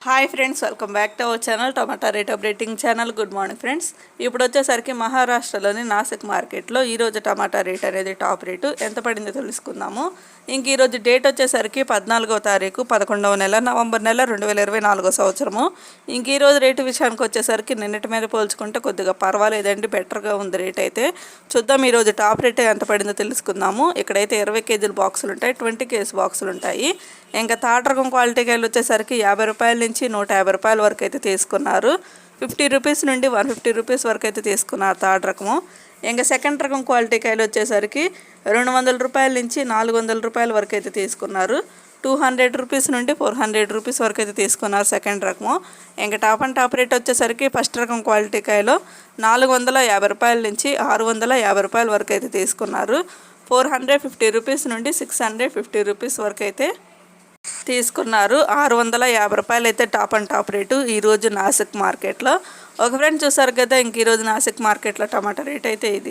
Hi friends, welcome back to our channel tomato rate updating channel. Good morning friends. ఇప్పుడు వచ్చేసరికి మహారాష్ట్రలోని నాసిక్ మార్కెట్లో ఈరోజు టమాటా రేట్ అనేది టాప్ రేటు ఎంత పడిందో తెలుసుకుందాము. ఇంక ఈరోజు డేట్ వచ్చేసరికి 14వ తారీఖు 11వ నెల నవంబర్ నెల 2024 సంవత్సరము. ఇంక ఈరోజు రేటు విషయానికి వచ్చేసరికి నిన్నటి మీద పోల్చుకుంటే కొద్దిగా పర్వాలేదండి, బెటర్గా ఉంది రేట్ అయితే. చూద్దాం ఈరోజు టాప్ రేట్ ఎంత పడిందో తెలుసుకుందాము. ఇక్కడైతే 20 కేజీల బాక్సులు ఉంటాయి, 20 కేజీ బాక్సులు ఉంటాయి. ఇంకా థర్డ్ రకం క్వాలిటీ కాయలు వచ్చేసరికి 50 రూపాయల నుంచి 150 రూపాయల వరకు అయితే తీసుకున్నారు. 50 రూపీస్ నుండి 150 రూపీస్ వరకు అయితే తీసుకున్నారు థర్డ్ రకము. ఇంకా సెకండ్ రకం క్వాలిటీ కాయలు వచ్చేసరికి 200 రూపాయల నుంచి 400 రూపాయల వరకు అయితే తీసుకున్నారు. 200 రూపీస్ నుండి 400 రూపీస్ వరకు అయితే తీసుకున్నారు సెకండ్ రకము. ఇంకా టాప్ అండ్ టాప్ రేట్ వచ్చేసరికి ఫస్ట్ రకం క్వాలిటీ కాయలో 450 రూపాయల నుంచి 650 రూపాయల వరకు అయితే తీసుకున్నారు. 450 రూపీస్ నుండి 650 రూపీస్ వరకు అయితే తీసుకున్నారు. 650 రూపాయలు అయితే టాప్ అండ్ టాప్ రేటు ఈరోజు నాసిక్ మార్కెట్లో. ఒక ఫ్రెండ్ చూసారు కదా, ఇంక ఈరోజు నాసిక్ మార్కెట్లో టమాటా రేట్ అయితే ఇది.